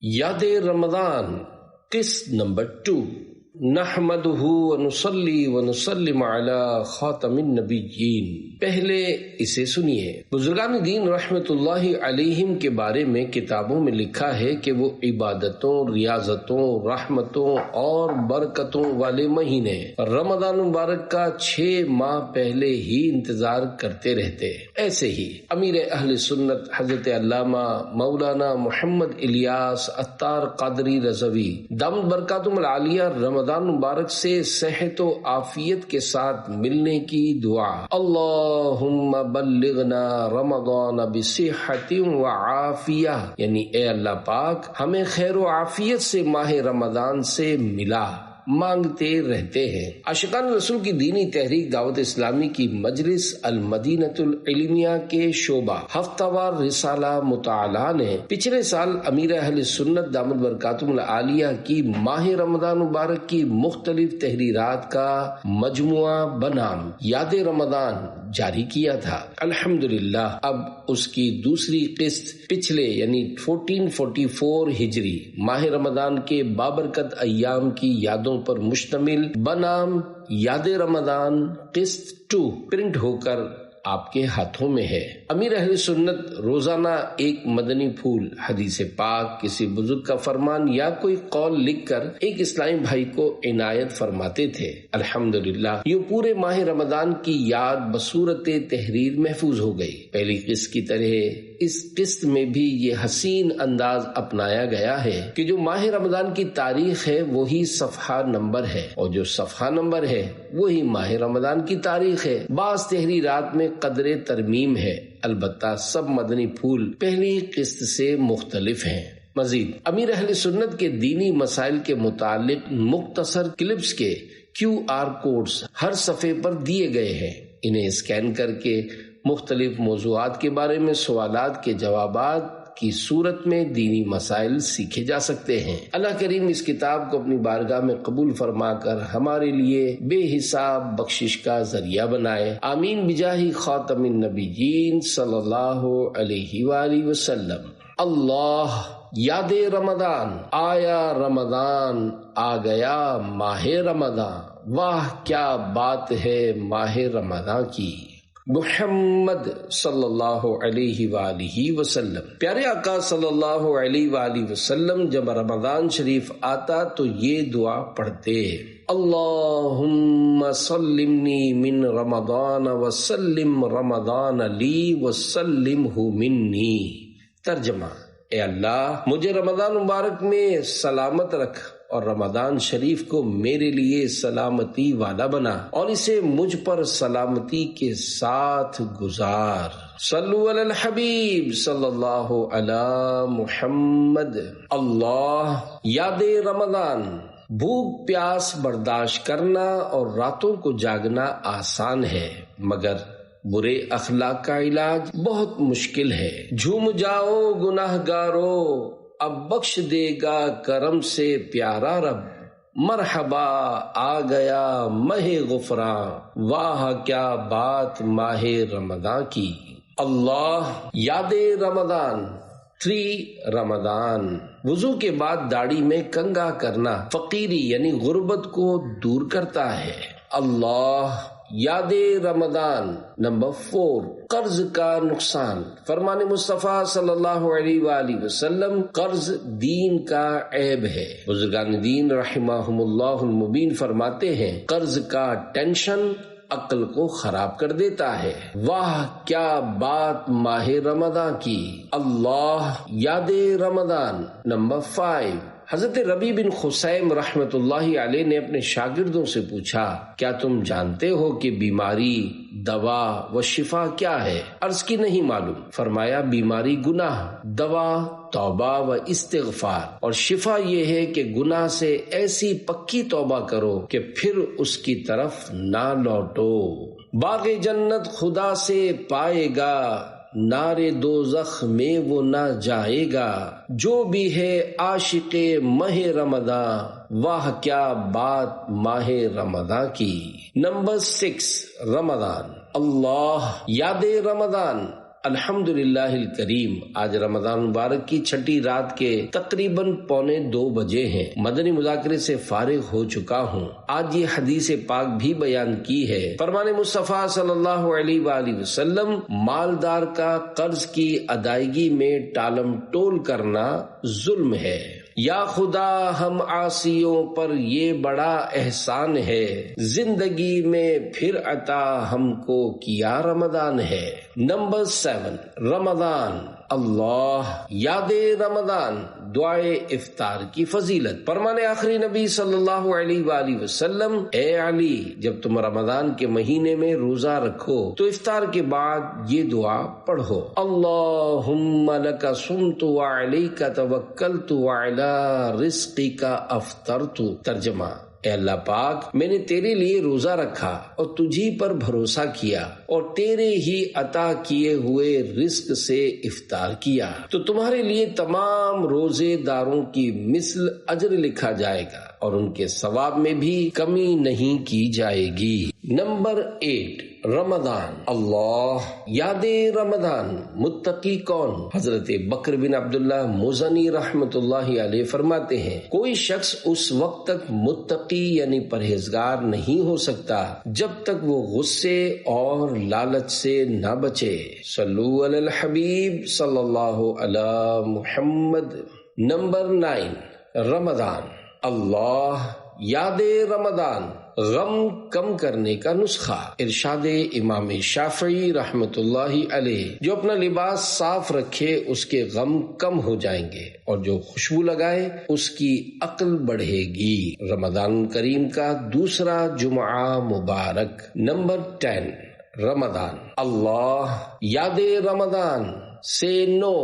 یاد رمضان قسط نمبر 2 نحمدہ ونصلی ونسلم علی خاتم النبیین۔ پہلے اسے سنیے۔ بزرگان دین رحمت اللہ علیہم کے بارے میں کتابوں میں لکھا ہے کہ وہ عبادتوں، ریاضتوں، رحمتوں اور برکتوں والے مہینے رمضان مبارک کا 6 ماہ پہلے ہی انتظار کرتے رہتے۔ ایسے ہی امیر اہل سنت حضرت علامہ مولانا محمد الیاس عطار قادری رضوی دامت برکاتہم العالیہ رمضان مبارک سے صحت و عافیت کے ساتھ ملنے کی دعا، اللہم بلغنا رمضان بصحت و عافیہ، یعنی اے اللہ پاک ہمیں خیر و عافیت سے ماہ رمضان سے ملا، مانگتے رہتے ہیں۔ عاشقان رسول کی دینی تحریک دعوت اسلامی کی مجلس المدینۃ العلمیہ کے شعبہ ہفتہ وار رسالہ مطالعہ نے پچھلے سال امیر اہل سنت دامت برکاتہم العالیہ کی ماہ رمضان مبارک کی مختلف تحریرات کا مجموعہ بنام یاد رمضان جاری کیا تھا۔ الحمدللہ اب اس کی دوسری قسط پچھلے یعنی 1444 ہجری ماہ رمضان کے بابرکت ایام کی یادوں پر مشتمل بنام یاد رمضان قسط 2 پرنٹ ہو کر آپ کے ہاتھوں میں ہے۔ امیر اہل سنت روزانہ ایک مدنی پھول، حدیث پاک، کسی بزرگ کا فرمان یا کوئی قول لکھ کر ایک اسلامی بھائی کو عنایت فرماتے تھے۔ الحمدللہ یہ پورے ماہ رمضان کی یاد بصورت تحریر محفوظ ہو گئی۔ پہلی قسط کی طرح اس قسط میں بھی یہ حسین انداز اپنایا گیا ہے کہ جو ماہ رمضان کی تاریخ ہے وہی صفحہ نمبر ہے، اور جو صفحہ نمبر ہے وہی ماہ رمضان کی تاریخ ہے۔ بعض تحریرات میں قدر ترمیم ہے، البتہ سب مدنی پھول پہلی قسط سے مختلف ہیں۔ مزید امیر اہل سنت کے دینی مسائل کے متعلق مختصر کلپس کے QR کوڈز ہر صفحے پر دیے گئے ہیں۔ انہیں اسکین کر کے مختلف موضوعات کے بارے میں سوالات کے جوابات کی صورت میں دینی مسائل سیکھے جا سکتے ہیں۔ اللہ کریم اس کتاب کو اپنی بارگاہ میں قبول فرما کر ہمارے لیے بے حساب بخشش کا ذریعہ بنائے، آمین بجاہ خاتم النبیین صلی اللہ علیہ وآلہ وسلم۔ اللہ یاد رمضان، آیا رمضان، آ گیا ماہ رمضان، واہ کیا بات ہے ماہ رمضان کی۔ محمد صلی اللہ علیہ وآلہ وسلم، پیارے آقا صلی اللہ علیہ وآلہ وسلم جب رمضان شریف آتا تو یہ دعا پڑھتے، اللہم سلمنی من رمضان وسلم رمضان لی وسلمہ منی۔ ترجمہ، اے اللہ مجھے رمضان مبارک میں سلامت رکھ اور رمضان شریف کو میرے لیے سلامتی والا بنا اور اسے مجھ پر سلامتی کے ساتھ گزار۔ صلو علی الحبیب صلی اللہ علی محمد۔ اللہ یاد رمضان، بھوک پیاس برداشت کرنا اور راتوں کو جاگنا آسان ہے، مگر برے اخلاق کا علاج بہت مشکل ہے۔ جھوم جاؤ گناہ گارو، اب بخش دے گا کرم سے پیارا رب، مرحبا آ گیا ماہ غفران، واہ کیا بات ماہ رمضان کی۔ اللہ یاد رمضان 3 رمضان، وضو کے بعد داڑھی میں کنگھا کرنا فقیری یعنی غربت کو دور کرتا ہے۔ اللہ یاد رمضان نمبر 4 قرض کا نقصان، فرمان مصطفیٰ صلی اللہ علیہ وآلہ وسلم، قرض دین کا عیب ہے۔ بزرگان دین رحمہم اللہ المبین فرماتے ہیں قرض کا ٹینشن عقل کو خراب کر دیتا ہے۔ واہ کیا بات ماہ رمضان کی۔ اللہ یاد رمضان نمبر 5 حضرت ربیع بن خثیم رحمت اللہ علیہ نے اپنے شاگردوں سے پوچھا، کیا تم جانتے ہو کہ بیماری، دوا و شفا کیا ہے؟ عرض کی نہیں معلوم۔ فرمایا بیماری گناہ، دوا توبہ و استغفار، اور شفا یہ ہے کہ گناہ سے ایسی پکی توبہ کرو کہ پھر اس کی طرف نہ لوٹو۔ باغ جنت خدا سے پائے گا، نار دوزخ میں وہ نہ جائے گا، جو بھی ہے عاشق ماہ رمضان، واہ کیا بات ماہ رمضان کی۔ نمبر 6 رمضان، اللہ یاد رمضان، الحمدللہ الکریم، آج رمضان مبارک کی چھٹی رات کے تقریباً 1:45 بجے ہیں۔ مدنی مذاکرے سے فارغ ہو چکا ہوں۔ آج یہ حدیث پاک بھی بیان کی ہے۔ فرمان مصطفیٰ صلی اللہ علیہ وآلہ وسلم، مالدار کا قرض کی ادائیگی میں ٹالم ٹول کرنا ظلم ہے۔ یا خدا ہم عاصیوں پر یہ بڑا احسان ہے، زندگی میں پھر عطا ہم کو کیا رمضان ہے۔ نمبر 7، رمضان اللہ یاد رمضان دعائے افطار کی فضیلت۔ فرمان آخری نبی صلی اللہ علیہ وآلہ وسلم، اے علی، جب تم رمضان کے مہینے میں روزہ رکھو تو افطار کے بعد یہ دعا پڑھو، اللہم لک صمت وعلیک توکلت وعلی رزقک افطرت۔ ترجمہ، اے اللہ پاک، میں نے تیرے لیے روزہ رکھا اور تجھی پر بھروسہ کیا اور تیرے ہی عطا کیے ہوئے رزق سے افطار کیا، تو تمہارے لیے تمام روزے داروں کی مثل اجر لکھا جائے گا اور ان کے ثواب میں بھی کمی نہیں کی جائے گی۔ نمبر 8، رمضان اللہ یاد رمضان متقی کون؟ حضرت بکر بن عبداللہ مزنی رحمت اللہ علیہ فرماتے ہیں، کوئی شخص اس وقت تک متقی یعنی پرہیزگار نہیں ہو سکتا جب تک وہ غصے اور لالچ سے نہ بچے۔ صلو علی الحبیب صلی اللہ علی محمد۔ نمبر 9، رمضان اللہ یاد رمضان غم کم کرنے کا نسخہ۔ ارشاد امام شافعی رحمت اللہ علیہ، جو اپنا لباس صاف رکھے اس کے غم کم ہو جائیں گے اور جو خوشبو لگائے اس کی عقل بڑھے گی۔ رمضان کریم کا دوسرا جمعہ مبارک۔ نمبر 10، رمضان اللہ یاد رمضان سے نو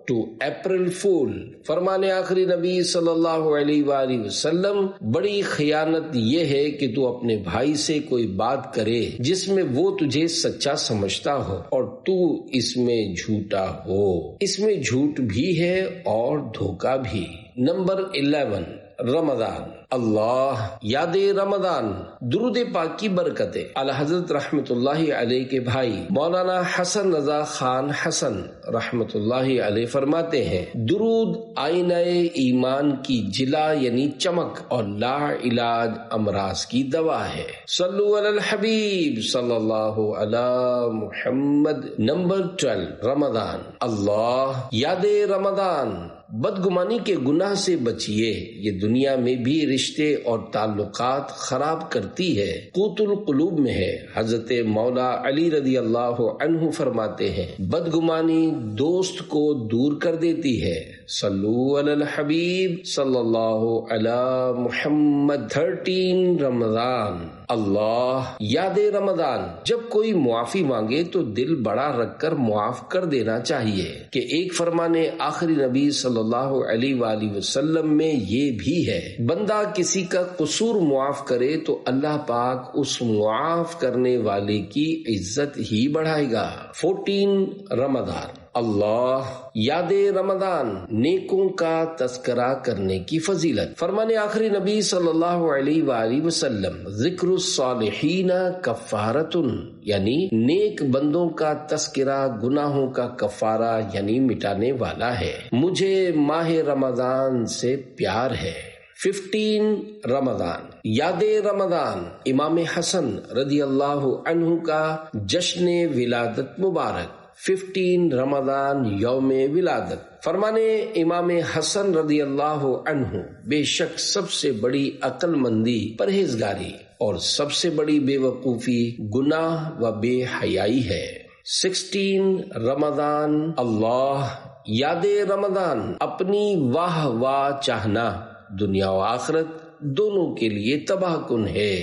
ٹو اپریل فول۔ فرمان آخری نبی صلی اللہ علیہ وآلہ وسلم، بڑی خیانت یہ ہے کہ تو اپنے بھائی سے کوئی بات کرے جس میں وہ تجھے سچا سمجھتا ہو اور تو اس میں جھوٹا ہو۔ اس میں جھوٹ بھی ہے اور دھوکا بھی۔ نمبر 11، رمضان اللہ یاد رمضان درود پاک کی برکتیں۔ اعلی حضرت رحمت اللہ علیہ کے بھائی مولانا حسن رضا خان حسن رحمت اللہ علیہ فرماتے ہیں، درود آئینہ ایمان کی جلا یعنی چمک اور لا علاج امراض کی دوا ہے۔ صلو علی الحبیب صلی اللہ علی محمد۔ نمبر 12، رمضان اللہ یاد رمضان بدگمانی کے گناہ سے بچیے، یہ دنیا میں بھی رشتے اور تعلقات خراب کرتی ہے، قوت القلوب میں ہے۔ حضرت مولا علی رضی اللہ عنہ فرماتے ہیں، بدگمانی دوست کو دور کر دیتی ہے۔ صلو علی الحبیب صلی اللہ علی محمد۔ 13، رمضان اللہ یاد رمضان جب کوئی معافی مانگے تو دل بڑا رکھ کر معاف کر دینا چاہیے، کہ ایک فرمان آخری نبی صلی اللہ علیہ وآلہ وسلم میں یہ بھی ہے، بندہ کسی کا قصور معاف کرے تو اللہ پاک اس معاف کرنے والے کی عزت ہی بڑھائے گا۔ 14، رمضان اللہ یاد رمضان نیکوں کا تذکرہ کرنے کی فضیلت۔ فرمان آخری نبی صلی اللہ علیہ وآلہ وسلم، ذکر الصالحین کفارۃ، یعنی نیک بندوں کا تذکرہ گناہوں کا کفارہ یعنی مٹانے والا ہے۔ مجھے ماہ رمضان سے پیار ہے۔ 15، رمضان یاد رمضان امام حسن رضی اللہ عنہ کا جشن ولادت مبارک۔ 15 رمضان یوم ولادت۔ فرمانے امام حسن رضی اللہ عنہ، بے شک سب سے بڑی عقل مندی پرہیزگاری اور سب سے بڑی بے وقوفی گناہ و بے حیائی ہے۔ 16، رمضان اللہ یاد رمضان اپنی واہ واہ چاہنا دنیا و آخرت دونوں کے لیے تباہ کن ہے۔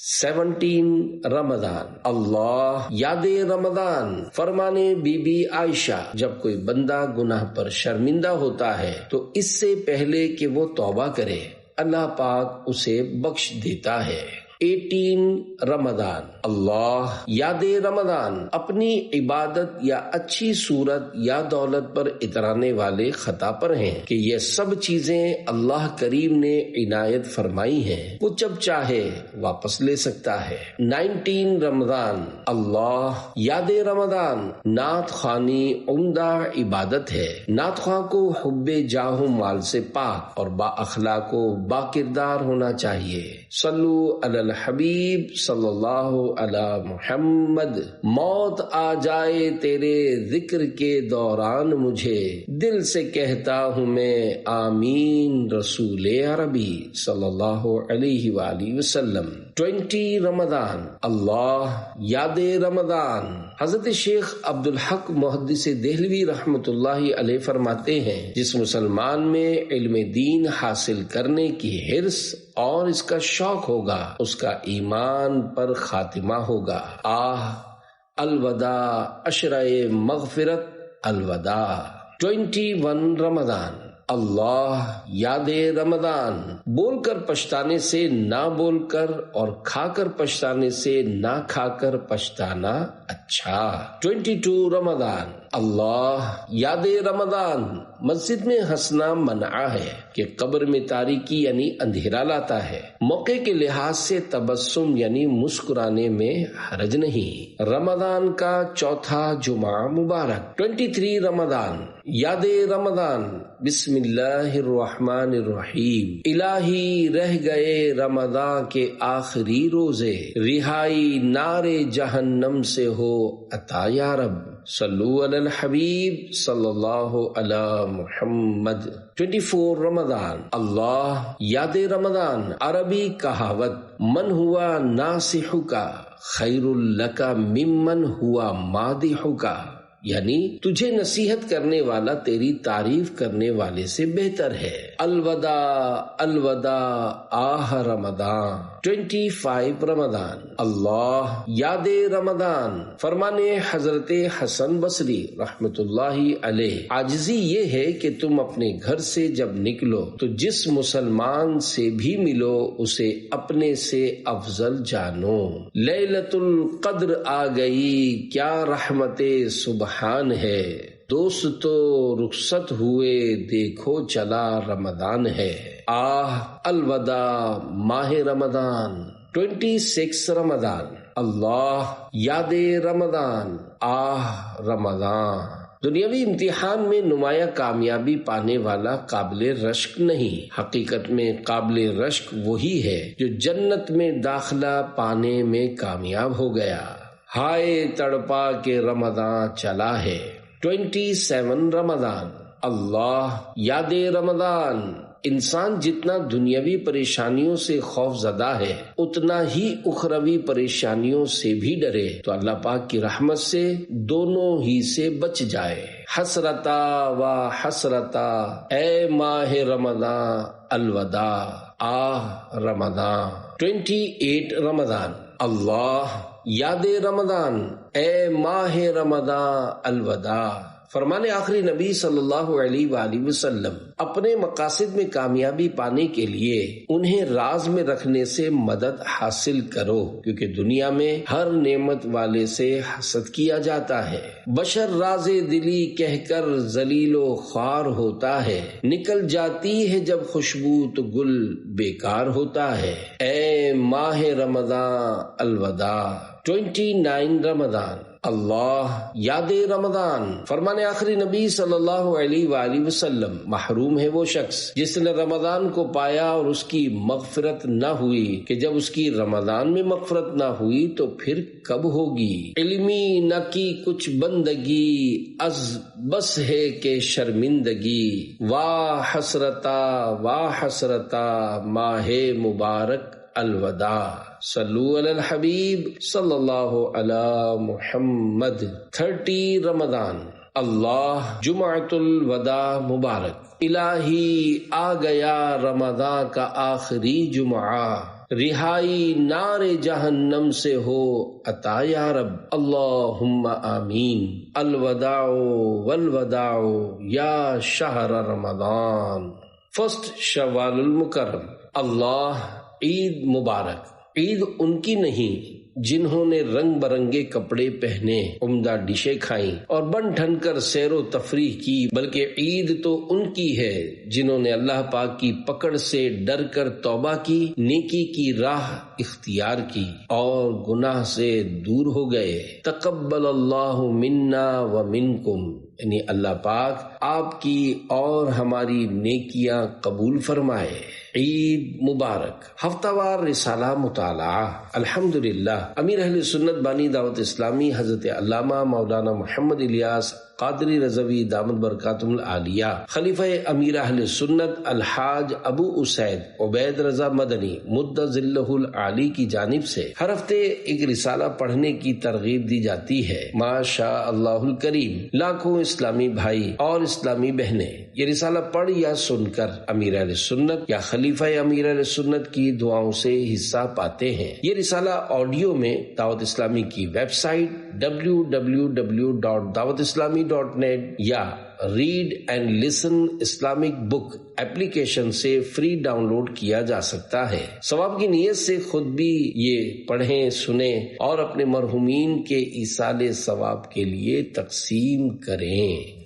17، رمضان اللہ یاد رمضان فرمانے بی بی عائشہ، جب کوئی بندہ گناہ پر شرمندہ ہوتا ہے تو اس سے پہلے کہ وہ توبہ کرے اللہ پاک اسے بخش دیتا ہے۔ 18 رمضان اللہ یاد رمضان اپنی عبادت یا اچھی صورت یا دولت پر اترانے والے خطا پر ہیں کہ یہ سب چیزیں اللہ کریم نے عنایت فرمائی ہیں، وہ جب چاہے واپس لے سکتا ہے۔ 19 رمضان اللہ یاد رمضان نعت خوانی عمدہ عبادت ہے۔ نعت خواں کو حب جاہ و مال سے پاک اور با اخلاق و با کردار ہونا چاہیے۔ صلو علی الحبیب صلی اللہ علی محمد۔ موت آ جائے تیرے ذکر کے دوران مجھے، دل سے کہتا ہوں میں آمین رسول عربی صلی اللہ علیہ وآلہ وسلم۔ 20 رمضان اللہ یاد رمضان حضرت شیخ عبدالحق محدث دہلوی رحمۃ اللہ علیہ فرماتے ہیں، جس مسلمان میں علم دین حاصل کرنے کی حرص اور اس کا شوق ہوگا، اس کا ایمان پر خاتمہ ہوگا۔ الوداع عشرۂ مغفرت الوداع۔ 21 رمضان اللہ یاد رمضان بول کر پچھتانے سے نہ بول کر اور کھا کر پچھتانے سے نہ کھا کر پچھتانا اچھا۔ 22 رمضان اللہ یاد رمضان مسجد میں ہنسنا منع ہے کہ قبر میں تاریکی یعنی اندھیرا لاتا ہے۔ موقع کے لحاظ سے تبسم یعنی مسکرانے میں حرج نہیں۔ رمضان کا چوتھا جمعہ مبارک۔ 23 رمضان یاد رمضان بسم اللہ الرحمن الرحیم۔ الہی رہ گئے رمضان کے آخری روزے، رہائی نار جہنم سے ہو عطا یا رب۔ صلو علی الحبیب صلی اللہ علی محمد۔ 24 رمضان اللہ یاد رمضان عربی کہاوت من ہوا ناصحک خیر لک ممن ہوا مادحک، یعنی تجھے نصیحت کرنے والا تیری تعریف کرنے والے سے بہتر ہے۔ الوداع الوداع آہ رمضان۔ 25 رمضان اللہ یاد رمضان فرمانے حضرت حسن بصری رحمت اللہ علیہ، عاجزی یہ ہے کہ تم اپنے گھر سے جب نکلو تو جس مسلمان سے بھی ملو اسے اپنے سے افضل جانو۔ لیلۃ القدر آ گئی کیا رحمت سبحان ہے، دوست تو رخصت ہوئے دیکھو چلا رمضان ہے۔ الوداع ماہ رمضان۔ 26 رمضان اللہ یاد رمضان رمضان دنیاوی امتحان میں نمایاں کامیابی پانے والا قابل رشک نہیں، حقیقت میں قابل رشک وہی ہے جو جنت میں داخلہ پانے میں کامیاب ہو گیا۔ ہائے تڑپا کے رمضان چلا ہے۔ 27 رمضان اللہ یاد رمضان انسان جتنا دنیاوی پریشانیوں سے خوف زدہ ہے اتنا ہی اخروی پریشانیوں سے بھی ڈرے تو اللہ پاک کی رحمت سے دونوں ہی سے بچ جائے۔ حسرتا و حسرتا اے ماہ رمضان الوداع رمضان۔ 28 رمضان اللہ یاد رمضان اے ماہ رمضان الوداع فرمانے آخری نبی صلی اللہ علیہ وآلہ وسلم اپنے مقاصد میں کامیابی پانے کے لیے انہیں راز میں رکھنے سے مدد حاصل کرو، کیونکہ دنیا میں ہر نعمت والے سے حسد کیا جاتا ہے۔ بشر راز دلی کہہ کر ذلیل و خوار ہوتا ہے، نکل جاتی ہے جب خوشبو تو گل بیکار ہوتا ہے۔ اے ماہ رمضان الوداع۔ 29 رمضان اللہ یاد رمضان فرمانے آخری نبی صلی اللہ علیہ وآلہ وسلم محروم ہے وہ شخص جس نے رمضان کو پایا اور اس کی مغفرت نہ ہوئی، کہ جب اس کی رمضان میں مغفرت نہ ہوئی تو پھر کب ہوگی؟ علمی نہ کی کچھ بندگی از بس ہے کہ شرمندگی، واہ حسرتا ماہ مبارک الوداع۔ صلو علی الحبیب صلی اللہ علی محمد۔ 30 رمضان اللہ جمعۃ الوداع مبارک۔ الہی آ گیا رمضان کا آخری جمعہ، رہائی نار جہنم سے ہو عطا یا رب، اللہم آمین۔ الوداع والوداع یا شہر رمضان۔ 1 شوال المکرم اللہ عید مبارک۔ عید ان کی نہیں جنہوں نے رنگ برنگے کپڑے پہنے، عمدہ ڈشیں کھائیں اور بن ٹھن کر سیر و تفریح کی، بلکہ عید تو ان کی ہے جنہوں نے اللہ پاک کی پکڑ سے ڈر کر توبہ کی، نیکی کی راہ اختیار کی اور گناہ سے دور ہو گئے۔ تقبل اللہ منا و منکم، یعنی اللہ پاک آپ کی اور ہماری نیکیاں قبول فرمائے۔ عید مبارک۔ ہفتہ وار رسالہ مطالعہ۔ الحمدللہ امیر اہل سنت بانی دعوت اسلامی حضرت علامہ مولانا محمد الیاس قادری رضوی دامت برکاتہم العالیہ، خلیفہ امیر اہل سنت الحاج ابو اسید عبید رضا مدنی مد ظلہ العالی کی جانب سے ہر ہفتے ایک رسالہ پڑھنے کی ترغیب دی جاتی ہے۔ ماشاء اللہ الکریم، لاکھوں اسلامی بھائی اور اسلامی بہنیں یہ رسالہ پڑھ یا سن کر امیر اہل سنت یا خلیفہ امیر اہل سنت کی دعاؤں سے حصہ پاتے ہیں۔ یہ رسالہ آڈیو میں دعوت اسلامی کی ویب سائٹ www.dawatislami.net یا read and listen Islamic book application سے فری ڈاؤن لوڈ کیا جا سکتا ہے۔ ثواب کی نیت سے خود بھی یہ پڑھیں، سنیں اور اپنے مرحومین کے ایصال ثواب کے لیے تقسیم کریں۔